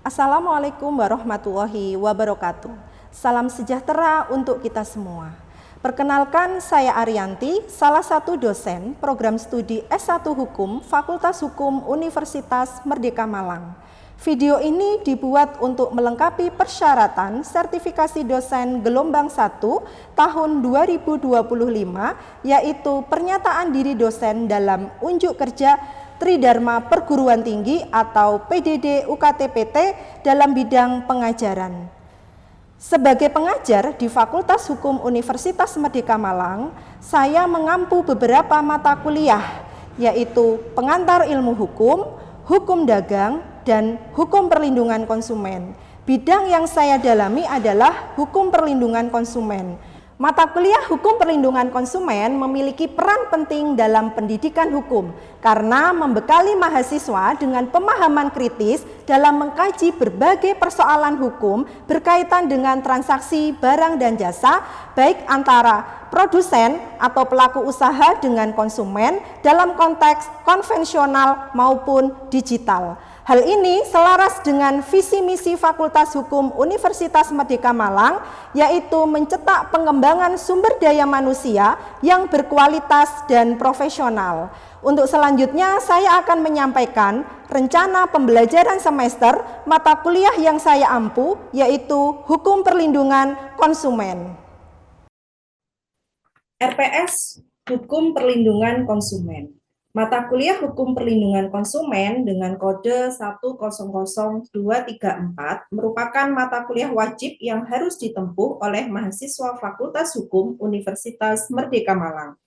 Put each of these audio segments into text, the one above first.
Assalamualaikum warahmatullahi wabarakatuh. Salam sejahtera untuk kita semua. Perkenalkan, saya Arianti, salah satu dosen program studi S1 Hukum Fakultas Hukum Universitas Merdeka Malang. Video ini dibuat untuk melengkapi persyaratan sertifikasi dosen gelombang 1 tahun 2025, yaitu pernyataan diri dosen dalam unjuk kerja Tridharma Perguruan Tinggi atau PDD UKT-PT dalam bidang pengajaran. Sebagai pengajar di Fakultas Hukum Universitas Merdeka Malang, saya mengampu beberapa mata kuliah, yaitu Pengantar Ilmu Hukum, Hukum Dagang, dan Hukum Perlindungan Konsumen. Bidang yang saya dalami adalah Hukum Perlindungan Konsumen. Mata kuliah Hukum Perlindungan Konsumen memiliki peran penting dalam pendidikan hukum karena membekali mahasiswa dengan pemahaman kritis dalam mengkaji berbagai persoalan hukum berkaitan dengan transaksi barang dan jasa, baik antara produsen atau pelaku usaha dengan konsumen dalam konteks konvensional maupun digital. Hal ini selaras dengan visi misi Fakultas Hukum Universitas Merdeka Malang, yaitu mencetak pengembangan sumber daya manusia yang berkualitas dan profesional. Untuk selanjutnya saya akan menyampaikan rencana pembelajaran semester mata kuliah yang saya ampu, yaitu Hukum Perlindungan Konsumen. RPS Hukum Perlindungan Konsumen. Mata kuliah Hukum Perlindungan Konsumen dengan kode 100234 merupakan mata kuliah wajib yang harus ditempuh oleh mahasiswa Fakultas Hukum Universitas Merdeka Malang.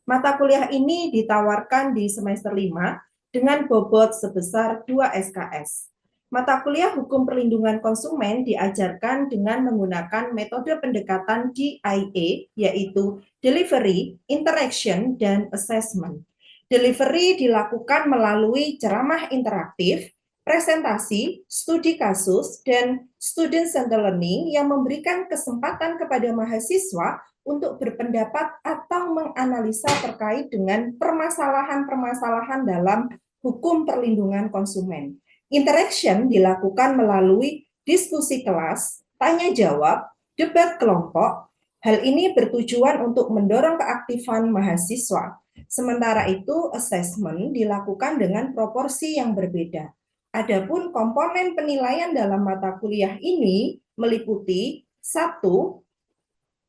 Mata kuliah ini ditawarkan di semester 5 dengan bobot sebesar 2 SKS. Mata kuliah Hukum Perlindungan Konsumen diajarkan dengan menggunakan metode pendekatan DIA, yaitu Delivery, Interaction, dan Assessment. Delivery dilakukan melalui ceramah interaktif, presentasi, studi kasus, dan student-centered learning yang memberikan kesempatan kepada mahasiswa untuk berpendapat atau menganalisa terkait dengan permasalahan-permasalahan dalam hukum perlindungan konsumen. Interaction dilakukan melalui diskusi kelas, tanya jawab, debat kelompok. Hal ini bertujuan untuk mendorong keaktifan mahasiswa. Sementara itu, assessment dilakukan dengan proporsi yang berbeda. Adapun komponen penilaian dalam mata kuliah ini meliputi 1.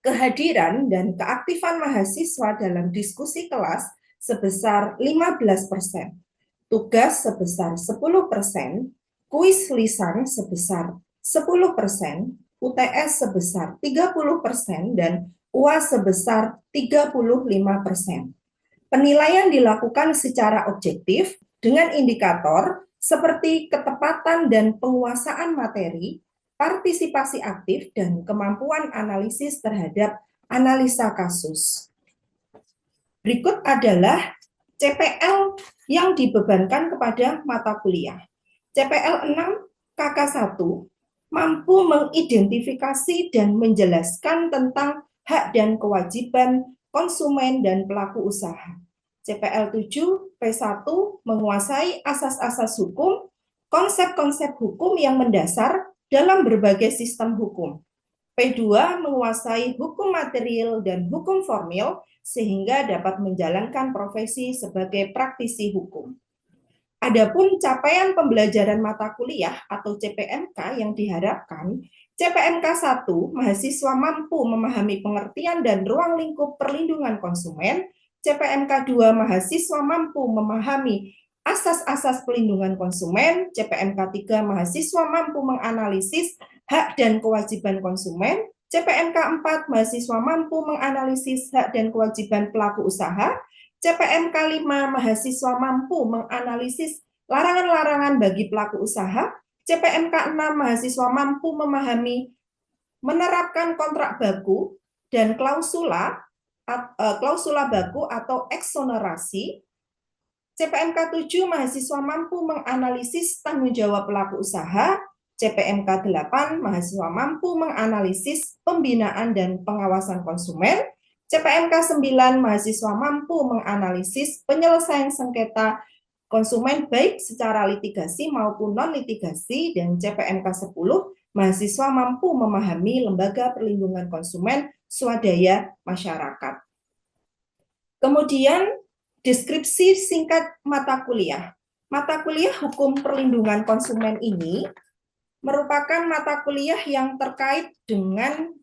Kehadiran dan keaktifan mahasiswa dalam diskusi kelas sebesar 15%, tugas sebesar 10%, kuis lisan sebesar 10%, UTS sebesar 30%, dan UAS sebesar 35%. Penilaian dilakukan secara objektif dengan indikator seperti ketepatan dan penguasaan materi, partisipasi aktif, dan kemampuan analisis terhadap analisa kasus. Berikut adalah CPL yang dibebankan kepada mata kuliah. CPL 6 KK1 mampu mengidentifikasi dan menjelaskan tentang hak dan kewajiban konsumen dan pelaku usaha. CPL 7 P1 menguasai asas-asas hukum, konsep-konsep hukum yang mendasar dalam berbagai sistem hukum. P2 menguasai hukum material dan hukum formil sehingga dapat menjalankan profesi sebagai praktisi hukum. Adapun capaian pembelajaran mata kuliah atau CPMK yang diharapkan, CPMK 1 mahasiswa mampu memahami pengertian dan ruang lingkup perlindungan konsumen, CPMK 2 mahasiswa mampu memahami asas-asas pelindungan konsumen, CPMK 3 mahasiswa mampu menganalisis hak dan kewajiban konsumen, CPMK 4 mahasiswa mampu menganalisis hak dan kewajiban pelaku usaha, CPMK 5 mahasiswa mampu menganalisis larangan-larangan bagi pelaku usaha, CPMK 6 mahasiswa mampu memahami menerapkan kontrak baku dan klausula baku atau eksonerasi. CPMK 7 mahasiswa mampu menganalisis tanggung jawab pelaku usaha. CPMK 8 mahasiswa mampu menganalisis pembinaan dan pengawasan konsumen. CPMK 9 mahasiswa mampu menganalisis penyelesaian sengketa konsumen baik secara litigasi maupun non-litigasi, dan CPNK 10, mahasiswa mampu memahami lembaga perlindungan konsumen swadaya masyarakat. Kemudian deskripsi singkat mata kuliah. Mata kuliah Hukum Perlindungan Konsumen ini merupakan mata kuliah yang terkait dengan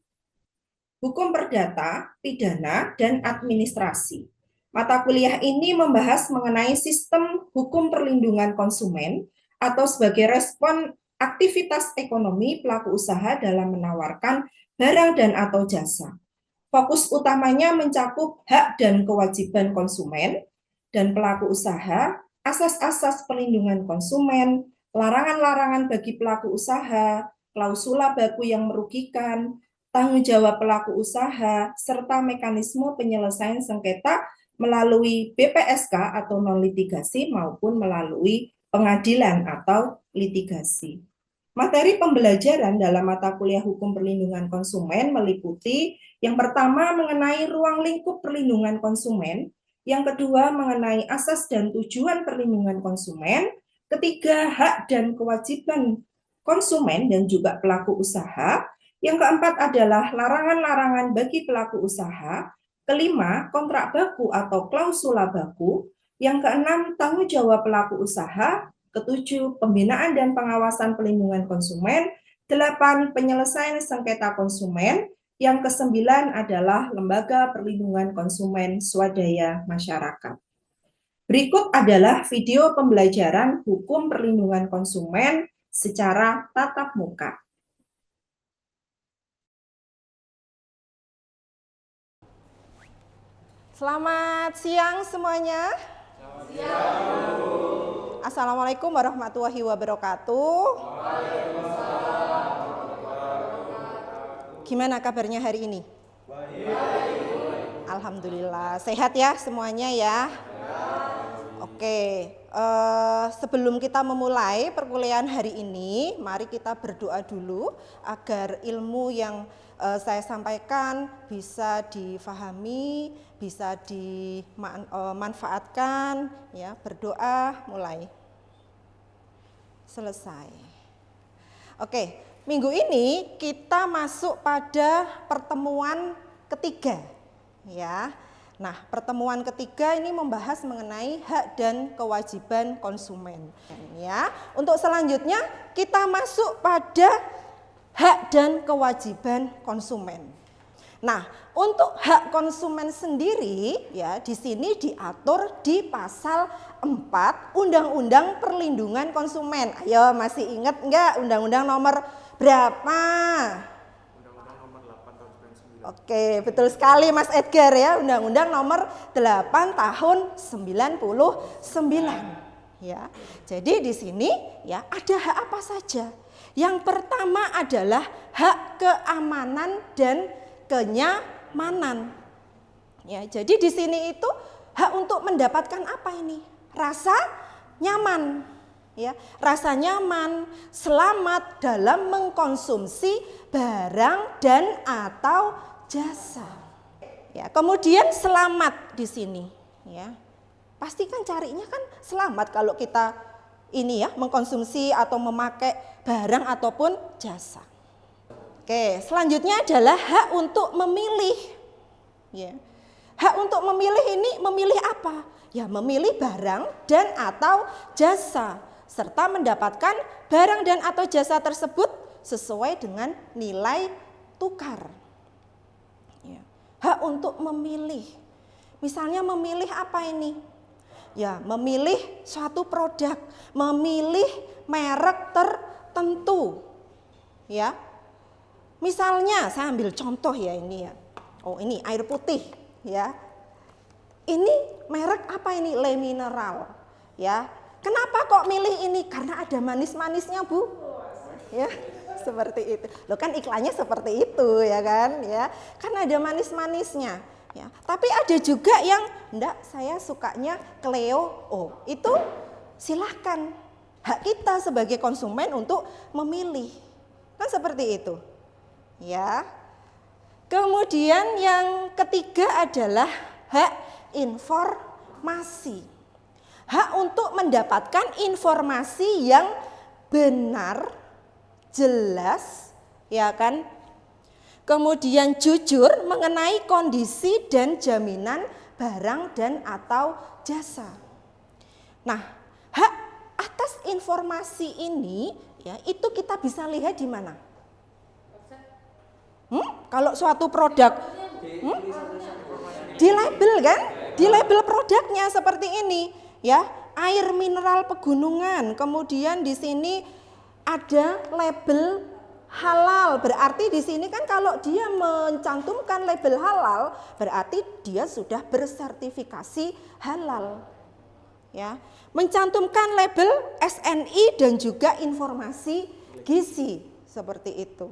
hukum perdata, pidana, dan administrasi. Mata kuliah ini membahas mengenai sistem hukum perlindungan konsumen atau sebagai respon aktivitas ekonomi pelaku usaha dalam menawarkan barang dan atau jasa. Fokus utamanya mencakup hak dan kewajiban konsumen dan pelaku usaha, asas-asas perlindungan konsumen, larangan-larangan bagi pelaku usaha, klausula baku yang merugikan, tanggung jawab pelaku usaha, serta mekanisme penyelesaian sengketa melalui BPSK atau non-litigasi maupun melalui pengadilan atau litigasi. Materi pembelajaran dalam mata kuliah Hukum Perlindungan Konsumen meliputi yang pertama mengenai ruang lingkup perlindungan konsumen, yang kedua mengenai asas dan tujuan perlindungan konsumen, ketiga hak dan kewajiban konsumen dan juga pelaku usaha, yang keempat adalah larangan-larangan bagi pelaku usaha, kelima kontrak baku atau klausula baku, yang keenam tanggung jawab pelaku usaha, ketujuh pembinaan dan pengawasan perlindungan konsumen, 8 penyelesaian sengketa konsumen, yang kesembilan adalah lembaga perlindungan konsumen swadaya masyarakat. Berikut adalah video pembelajaran hukum perlindungan konsumen secara tatap muka. Selamat siang semuanya. Selamat siang. Assalamualaikum warahmatullahi wabarakatuh. Gimana kabarnya hari ini? Baik. Alhamdulillah, sehat ya semuanya ya? Oke, sebelum kita memulai perkuliahan hari ini, mari kita berdoa dulu agar ilmu yang saya sampaikan bisa difahami, bisa dimanfaatkan. Ya, berdoa mulai. Selesai. Oke. Minggu ini kita masuk pada pertemuan ketiga, ya. Nah, pertemuan ketiga ini membahas mengenai hak dan kewajiban konsumen, ya. Untuk selanjutnya kita masuk pada hak dan kewajiban konsumen. Nah, untuk hak konsumen sendiri, ya, di sini diatur di pasal 4 Undang-Undang Perlindungan Konsumen. Ayo, masih ingat enggak Undang-Undang nomor berapa? Undang-Undang nomor 8 tahun 99. Oke, betul sekali Mas Edgar ya, Undang-Undang nomor 8 tahun 99. Ya. Jadi di sini ya ada hak apa saja? Yang pertama adalah hak keamanan dan kenyamanan. Ya, jadi di sini itu hak untuk mendapatkan apa ini? Rasa nyaman. Ya, rasa nyaman, selamat dalam mengkonsumsi barang dan atau jasa. Ya, kemudian selamat di sini, ya. Pasti kan carinya kan selamat kalau kita ini ya mengkonsumsi atau memakai barang ataupun jasa. Oke, selanjutnya adalah hak untuk memilih. Ya. Hak untuk memilih ini memilih apa? Ya, memilih barang dan atau jasa, serta mendapatkan barang dan atau jasa tersebut sesuai dengan nilai tukar. Ya. Hak untuk memilih, misalnya memilih apa ini? Ya, memilih suatu produk, memilih merek tertentu. Ya, misalnya saya ambil contoh ya ini ya. Oh, ini air putih, ya. Ini merek apa ini? Le Mineral, ya. Kenapa kok milih ini? Karena ada manis-manisnya, Bu. Ya, seperti itu. Loh kan iklannya seperti itu ya kan, ya. Karena ada manis-manisnya, ya. Tapi ada juga yang enggak, saya sukanya Cleo. Oh, itu silahkan. Hak kita sebagai konsumen untuk memilih. Kan seperti itu. Ya. Kemudian yang ketiga adalah hak informasi. hak untuk mendapatkan informasi yang benar, jelas, ya kan? Kemudian jujur mengenai kondisi dan jaminan barang dan atau jasa. Nah, hak atas informasi ini ya itu kita bisa lihat di mana? Kalau suatu produk di label kan? Di label produknya seperti ini ya, air mineral pegunungan. Kemudian di sini ada label halal, berarti di sini kan kalau dia mencantumkan label halal, berarti dia sudah bersertifikasi halal. Ya, mencantumkan label SNI dan juga informasi gizi seperti itu.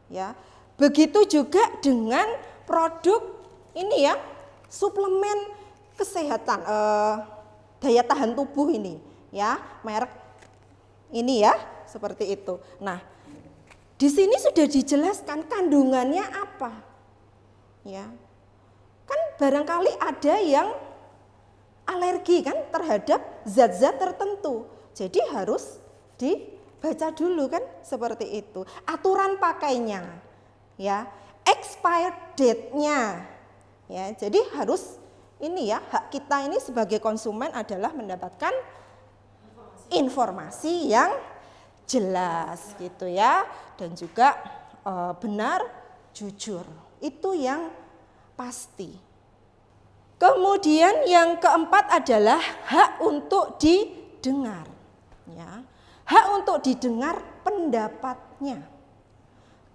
Ya, begitu juga dengan produk ini ya, suplemen kesehatan, daya tahan tubuh ini, ya, merek ini ya, seperti itu. Nah. Di sini sudah dijelaskan kandungannya apa, ya. Kan barangkali ada yang alergi kan terhadap zat-zat tertentu, jadi harus dibaca dulu kan seperti itu. Aturan pakainya, ya, expired date-nya, ya. Jadi harus ini ya, hak kita ini sebagai konsumen adalah mendapatkan informasi yang jelas gitu ya, dan juga benar, jujur, itu yang pasti. Kemudian yang keempat adalah hak untuk didengar, ya, hak untuk didengar pendapatnya,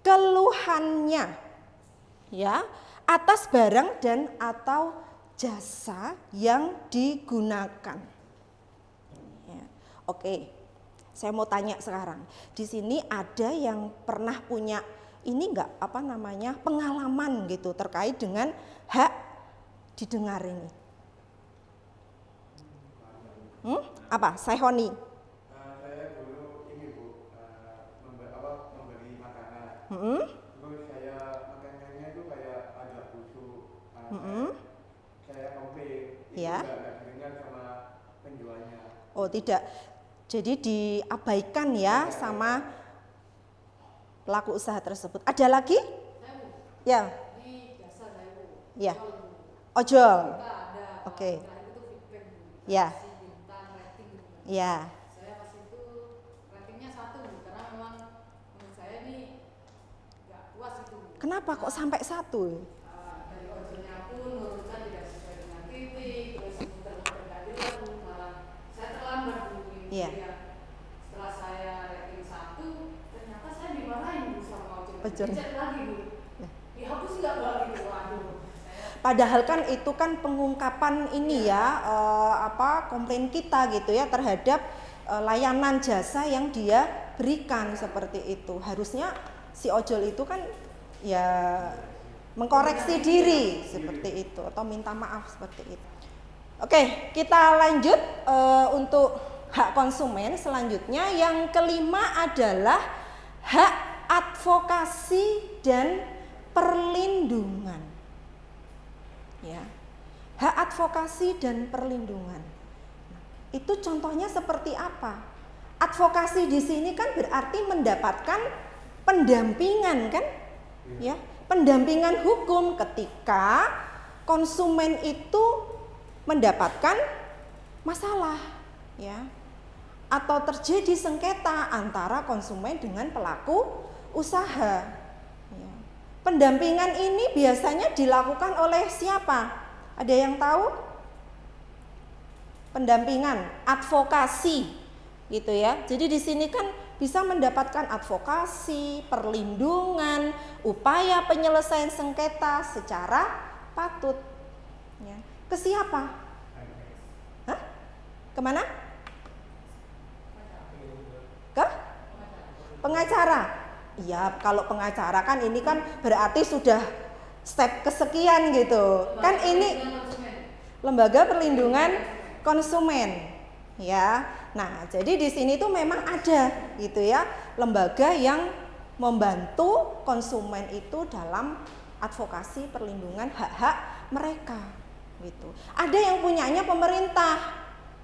keluhannya, ya, atas barang dan atau jasa yang digunakan. Ya, oke. Saya mau tanya sekarang, di sini ada yang pernah punya ini enggak pengalaman gitu terkait dengan hak didengar ini? Apa? Sayhoni? Saya dulu ini Bu, membeli makanan. Terus saya makanannya itu kayak agak busuk. Saya komplain, itu enggak didengar sama penjualnya. Oh tidak. Jadi diabaikan ya sama pelaku usaha tersebut. Ada lagi? Ya. Di jasa saya. Ya. Ojol. Oke. Ya. Ya. Saya pas itu ratingnya 1 karena memang menurut saya ini nggak puas itu. Kenapa kok sampai 1? Dari ojolnya pun menurutkan tidak sesuai dengan titik, terus muter-muter nggak jelas, malah saya terlambat dulu. Iya. Setelah saya rating 1, ternyata saya dimarahin sama ojol. Ojol. Dicek lagi Bu, dihapus nggak Mbak gitu? Waduh. Padahal kan itu kan pengungkapan ini ya, komplain kita gitu ya terhadap layanan jasa yang dia berikan seperti itu. Harusnya si ojol itu kan ya mengkoreksi diri seperti itu atau minta maaf seperti itu. Oke, kita lanjut untuk hak konsumen. Selanjutnya yang kelima adalah hak advokasi dan perlindungan. Ya, hak advokasi dan perlindungan. Itu contohnya seperti apa? Advokasi di sini kan berarti mendapatkan pendampingan kan? Ya, pendampingan hukum ketika konsumen itu mendapatkan masalah, ya, atau terjadi sengketa antara konsumen dengan pelaku usaha. Ya. Pendampingan ini biasanya dilakukan oleh siapa? Ada yang tahu? Pendampingan, advokasi, gitu ya. Jadi di sini kan bisa mendapatkan advokasi, perlindungan, upaya penyelesaian sengketa secara patut. Ya. Ke siapa? Hah? Kemana? Ke? Pengacara. Iya, kalau pengacara kan ini kan berarti sudah step kesekian gitu. Kan ini lembaga perlindungan konsumen, ya. Nah, jadi di sini tuh memang ada gitu ya, lembaga yang membantu konsumen itu dalam advokasi perlindungan hak-hak mereka gitu. Ada yang punyanya pemerintah,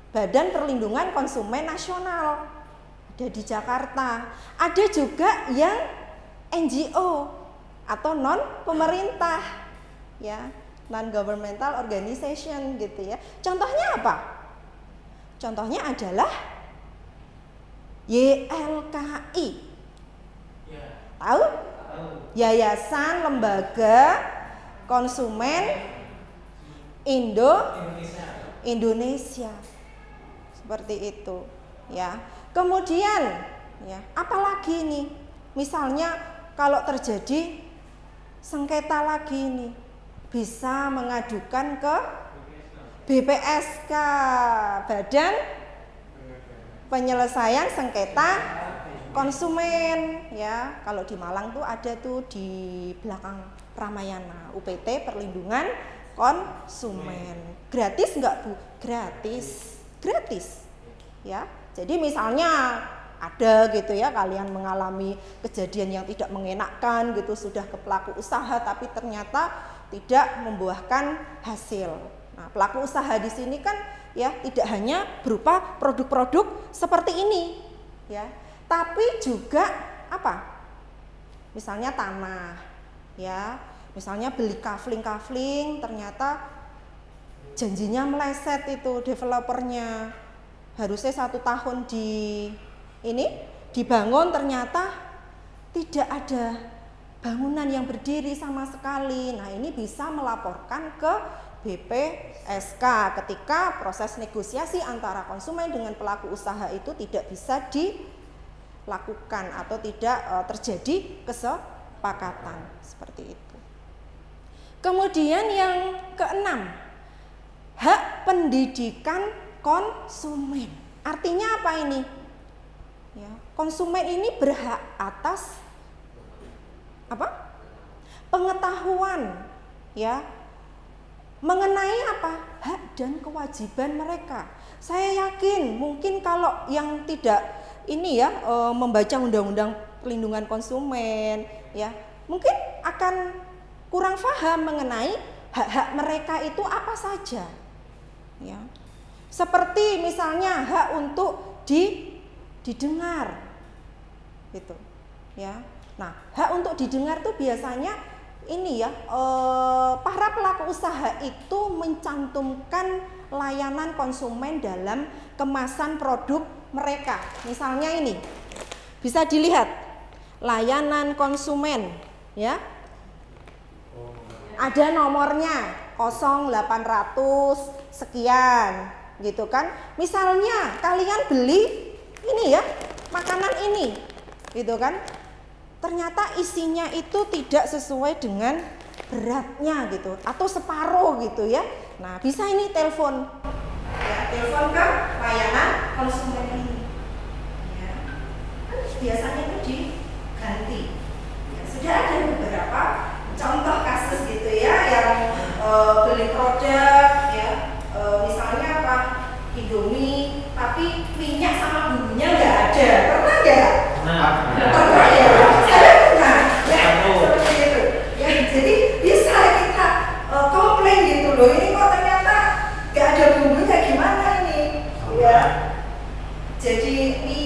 Badan Perlindungan Konsumen Nasional, ada di Jakarta. Ada juga yang NGO atau non pemerintah, ya, non governmental organization gitu ya. Contohnya apa? Contohnya adalah YLKI. Tahu? Yayasan Lembaga Konsumen Indonesia. Seperti itu, ya. Kemudian, ya, apalagi nih? Misalnya kalau terjadi sengketa lagi nih, bisa mengadukan ke BPSK, Badan Penyelesaian Sengketa Konsumen, ya. Kalau di Malang tuh ada tuh di belakang Ramayana, UPT Perlindungan Konsumen. Gratis nggak Bu? Gratis, ya. Jadi misalnya ada gitu ya, kalian mengalami kejadian yang tidak mengenakan gitu, sudah ke pelaku usaha tapi ternyata tidak membuahkan hasil. Nah, pelaku usaha di sini kan ya tidak hanya berupa produk-produk seperti ini, ya, tapi juga apa? Misalnya tanah, ya, misalnya beli kafling ternyata janjinya meleset itu developernya, harusnya 1 tahun dibangun, ternyata tidak ada bangunan yang berdiri sama sekali. Nah, ini bisa melaporkan ke BPSK ketika proses negosiasi antara konsumen dengan pelaku usaha itu tidak bisa dilakukan atau tidak terjadi kesepakatan seperti itu. Kemudian yang keenam, hak pendidikan konsumen. Artinya apa ini? Ya, konsumen ini berhak atas apa? Pengetahuan, ya, mengenai apa? Hak dan kewajiban mereka. Saya yakin mungkin kalau yang tidak ini ya membaca undang-undang perlindungan konsumen, ya, mungkin akan kurang paham mengenai hak-hak mereka itu apa saja, ya. Seperti misalnya hak untuk didengar, gitu, ya. Nah, hak untuk didengar tuh biasanya ini ya, para pelaku usaha itu mencantumkan layanan konsumen dalam kemasan produk mereka. Misalnya ini bisa dilihat layanan konsumen, ya. Ada nomornya 0800 sekian gitu kan. Misalnya kalian beli ini ya, makanan ini gitu kan, ternyata isinya itu tidak sesuai dengan beratnya gitu atau separuh gitu ya. Nah, bisa ini telepon ya, telepon ke layanan konsumen ini ya. Biasanya itu diganti ya. Sudah ada beberapa contoh kasus gitu ya, yang beli produk ya, misalnya apa, Indomie tapi minyak sama bumbunya nggak ada, pernah nggak? Pernah ya, saya pernah ya, seperti itu ya. Jadi bisa kita komplain gitu loh, ini kok ternyata nggak ada bumbunya, gimana ini ya. Jadi ini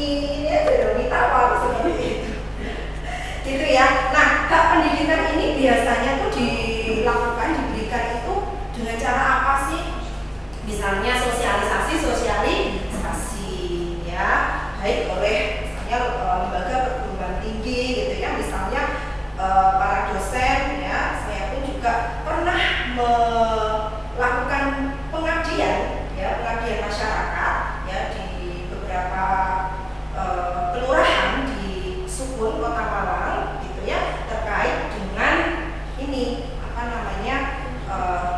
ada dong, mie tawar seperti itu gitu ya. Nah, hak pendidikan ini biasanya tuh dilakukan, diberikan itu dengan cara apa sih? Misalnya sosialisasi ya, baik oleh misalnya lembaga perguruan tinggi gitu ya, misalnya para dosen ya. Saya pun juga pernah melakukan pengabdian ya, pengabdian masyarakat ya di beberapa kelurahan di Sukun, Kota Malang gitu ya, terkait dengan ini apa namanya,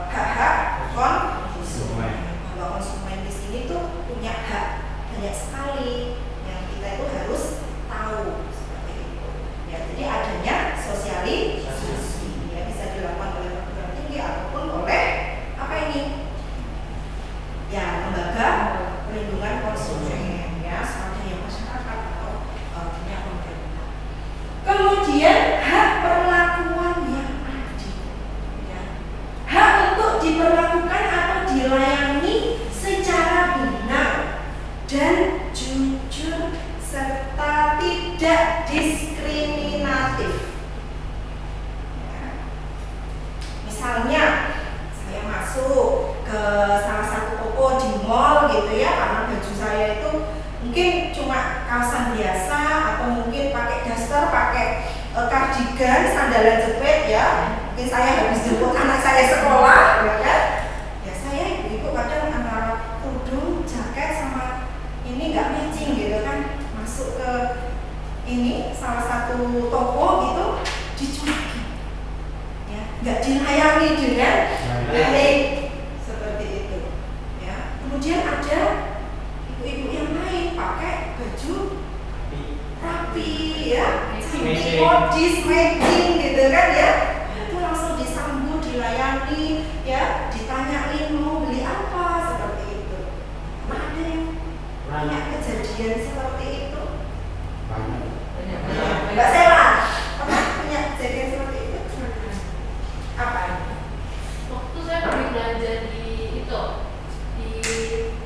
hak-hak konsumen. Bahwa konsumen di sini tuh punya hak banyak sekali yang kita itu harus tahu seperti itu ya. Jadi adanya sosialisasi ya, bisa dilakukan oleh perguruan tinggi ataupun oleh ke salah satu toko di mall gitu ya, karena baju saya itu mungkin cuma kaosan biasa atau mungkin pakai daster, pakai kardigan, sandalan jepit ya. Mungkin saya habis jemput anak saya sekolah, ya kan? Ya saya ibu-ibu kadang antara kerudung, jaket sama ini nggak matching gitu kan, masuk ke ini salah satu toko gitu dicuekin, ya nggak dilayani dengan baik seperti itu, ya. Kemudian ada ibu-ibu yang lain pakai baju rapi, ya, cantik, modis, matching gitu kan ya, itu langsung disambut, dilayani, ya, ditanyain mau beli apa seperti itu. Ada yang punya kejadian seperti itu? Mbak Sela, pernah punya kejadian seperti itu? Apa? Waktu saya pergi belanja di itu di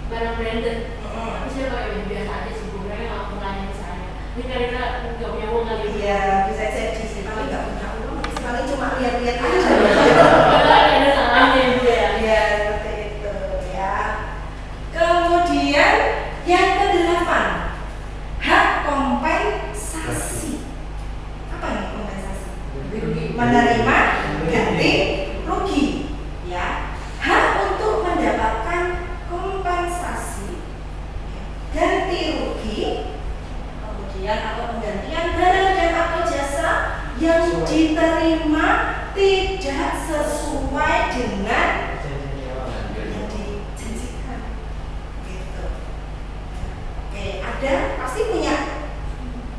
barang branded, tapi saya pakai baju biasa aja sih, bukannya nggak pernah ke saya. Ini karena nggak punya uang kali. Iya, bisa jadi sih, tapi nggak punya uang, paling cuma lihat-lihat aja. Ada salahnya ibu ya. Iya, seperti itu ya. Kemudian yang ke-8, hak kompensasi. Apa ini kompensasi? Menerima ganti rugi, ya. Hak untuk mendapatkan kompensasi, ya, ganti rugi, kemudian atau penggantian barang dan atau jasa yang diterima tidak sesuai dengan yang dijanjikan, gitu. Oke, ada pasti punya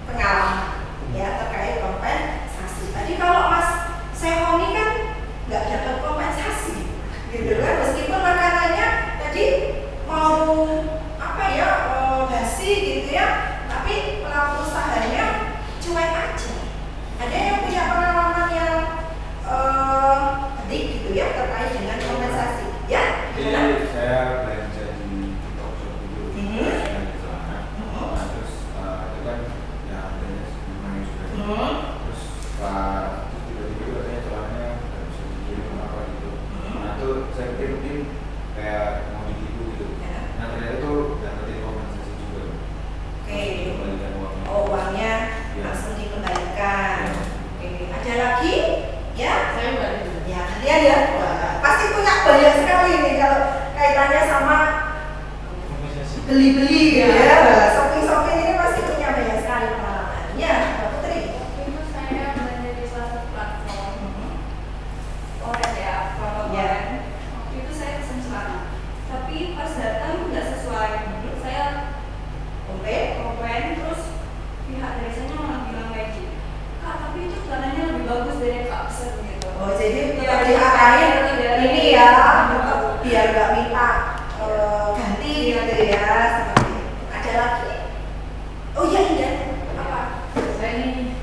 pengalaman ya terkait kompensasi. Tadi kalau Mas Sehoni kan nggak dapat kompensasi, gitu kan? Meskipun makanannya tadi mau apa ya basi gitu ya, tapi pelaku usahanya cuek aja. Ada yang punya pengalaman yang pedik gitu ya terkait dengan kompensasi, ya? Jadi saya belanja di toko itu, saya di celana, terus itu kan ya harganya lumayan juga. Terus tiba-tiba katanya celananya nggak bisa dikirim apa gitu. Nah itu saya pikir mungkin kayak mau ditipu gitu. Nah ternyata itu dapetin kompensasi juga. Oke. Kembalikan uangnya. Oh, uangnya langsung dikembalikan. Oke, ada lagi? Ya? Saya nggak ada. Ya, kalian ya. Wah, pasti punya banyak sekali nih kalau kaitannya sama beli-beli gitu ya. Shopping-shopping ini pasti punya banyak sekali pengalamannya. Mbak Putri. Itu saya belanja di salah satu platform Oret ya, platform Ya. Oret. Waktu itu saya pesen celana, tapi pas datang nggak sesuai. Saya komplain, terus pihak dari sana malah bilang kayak gitu, Kak, tapi itu celananya lebih bagus dari yang Kak pesen gitu. Oh, jadi Ya, tetap diarahin tetap diarahin. ini ya, tetap biar nggak minta ganti gitu ya. Seperti itu. Ada lagi? Oh iya, Indah. Apa? Saya ini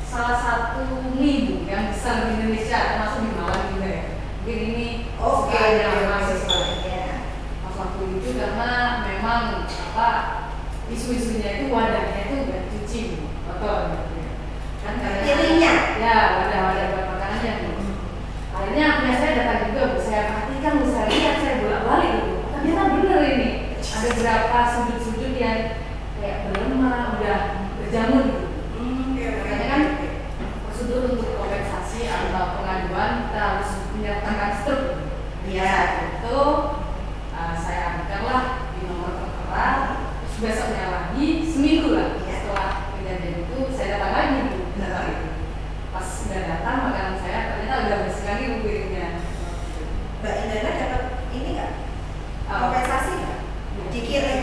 salah satu mie yang besar di Indonesia, termasuk di Malang juga ya. Mungkin ini Oke, kesukaan mahasiswa. ya. Pas waktu itu karena memang apa isu-isunya itu wadahnya itu nggak dicuci kotor gitu ya. Kan Piringnya? ya wadah-wadah buat makanannya gitu. Akhirnya punya saya datang juga, Bu. Saya perhatikan, Bu, saya lihat, saya bolak-balik gitu. Ternyata bener ini ada beberapa sudut-sudut yang kayak berlemah, udah berjamur gitu. Makanya kan prosedur untuk kompensasi atau pengaduan kita harus menyertakan struk. Iya. Itu saya adukanlah di nomor tertera. Terus besoknya lagi seminggu lah setelah kejadian itu saya datang lagi Bu, datang itu. Pas sudah datang makanan saya ternyata udah bersih lagi Bu piringnya. Mbak Indana dapat ini nggak? Kompensasi nggak? Dikirim?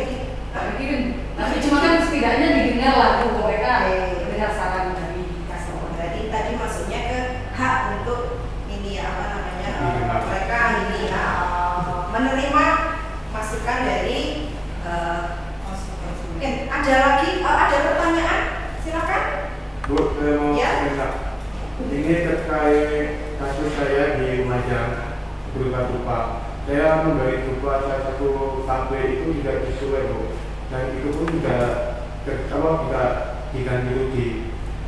Dikirim. Tapi cuma kan setidaknya didengar lah Bu, mereka Oke. dengar saran dari customer. Berarti tadi maksudnya ke hak untuk ini ya, apa namanya mereka ini ya menerima masukan dari mungkin ada lagi ada pertanyaan, silakan. Bu, saya mau Ya. minta. Ini terkait kasus saya di Lumajang berupa dupa. Saya membeli dupa salah satu sampai itu tidak sesuai, Bu. Dan itu pun tidak diganti rugi.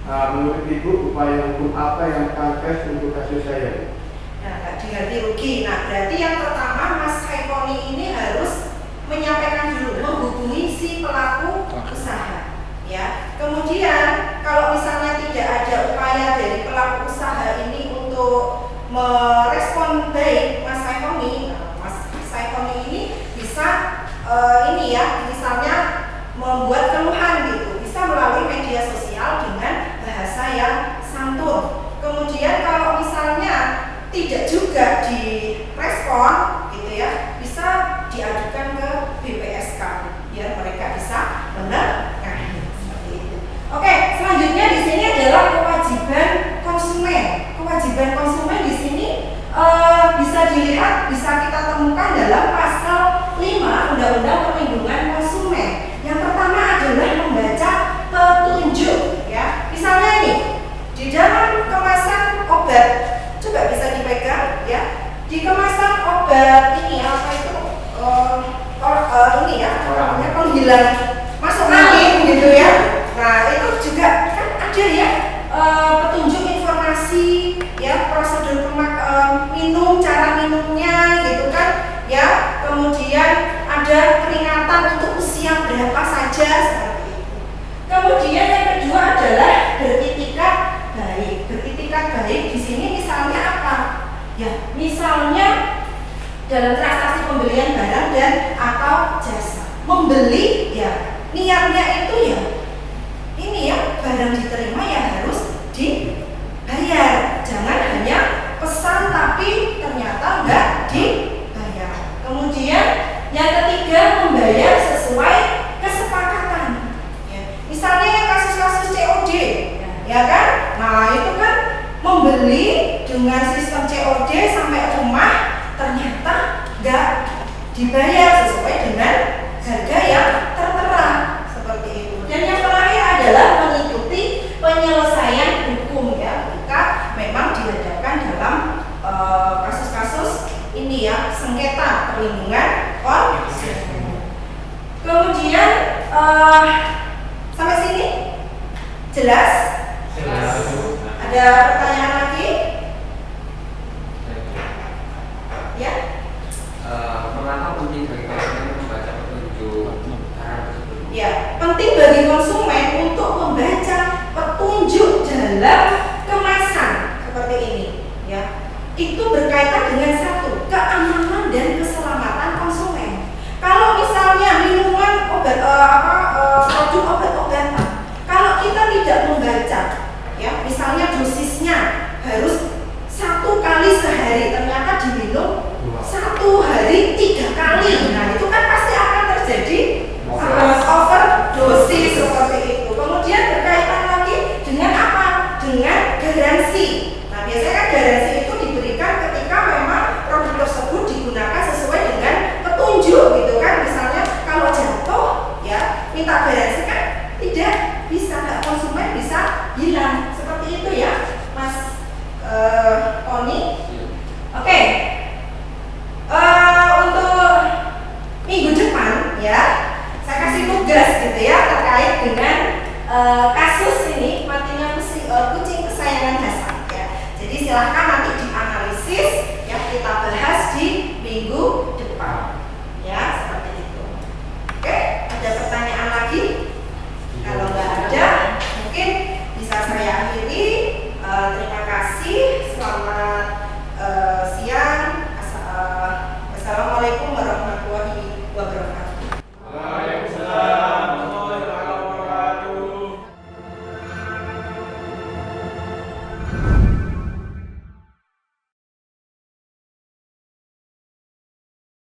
Menurut Ibu, upaya hukum apa yang pantas untuk kasus saya? Nah, nggak diganti rugi. Nah, berarti yang pertama Mas Mas Haikoni ini harus menyampaikan dulu, menghubungi si pelaku usaha. Ya, kemudian kalau misalnya tidak ada upaya dari pelaku usaha ini untuk merespon baik Mas Haikoni, Mas Haikoni ini bisa ini ya, misalnya membuat keluhan gitu, bisa melalui media sosial dengan bahasa yang santun. Kemudian kalau misalnya tidak juga direspon gitu ya, bisa diajukan ke BPSK biar mereka bisa menangani seperti itu. Oke, selanjutnya di sini adalah kewajiban konsumen. Kewajiban konsumen di sini bisa dilihat, bisa kita temukan dalam pasal 5 Undang-Undang Perlindungan Konsumen. Yang pertama adalah membaca petunjuk ya. Misalnya ini di dalam kemasan obat, coba bisa dipegang ya. Di kemasan obat ini apa itu? Ini ya, namanya penghilang masuk angin gitu ya. Nah itu juga kan ada ya petunjuk informasi ya, prosedur minum, cara minumnya gitu kan ya. Kemudian ada peringatan untuk usia berapa saja seperti itu. Kemudian yang kedua adalah beritikat baik. Beritikat baik di sini misalnya apa? Ya, misalnya dalam transaksi pembelian barang dan atau jasa. Membeli ya, niatnya itu ya ini ya, barang diterima ya harus dibayar. Jangan hanya pesan tapi ternyata enggak dibayar. Kemudian yang ketiga, membayar sesuai kesepakatan ya. Misalnya kasus-kasus COD ya kan, nah itu kan membeli dengan sistem COD sampai rumah ternyata enggak dibayar sesuai dengan harga yang tertera seperti itu. Dan yang terakhir adalah mengikuti penyelesaian hukum ya, ketika memang dihadapkan dalam kasus-kasus ini ya, sengketa perlindungan konsumen. Kemudian sampai sini jelas? Ada pertanyaan lagi? Ya? Mengapa penting bagi konsumen membaca petunjuk barang tersebut? Ya, penting bagi konsumen untuk membaca petunjuk dalam kemasan seperti ini ya. Itu berkaitan dengan satu, keamanan dan keselamatan konsumen. Kalau misalnya minuman obat produk obat-obatan, kalau kita tidak membaca ya, misalnya dosisnya harus 1 kali sehari, ternyata diminum 1 hari 3 kali. Nah itu kan pasti akan terjadi overdosis seperti itu. Kemudian berkaitan lagi dengan apa? Dengan garansi. Nah biasanya kan garansi itu diberikan ketika memang produk tersebut digunakan sesuai dengan petunjuk gitu kan. Misalnya kalau jatuh ya minta garansi kan tidak bisa, nggak, konsumen bisa hilang seperti itu ya Mas Tony. Oke. Untuk minggu depan ya saya kasih tugas gitu ya terkait dengan kasus ini matinya kucing kesayangan Hasan ya. Jadi silahkan nanti dianalisis yang kita bahas di minggu depan ya, seperti itu. Oke, ada pertanyaan lagi? Kalau nggak ada mungkin bisa saya akhiri. Terima kasih, selamat siang. Assalamualaikum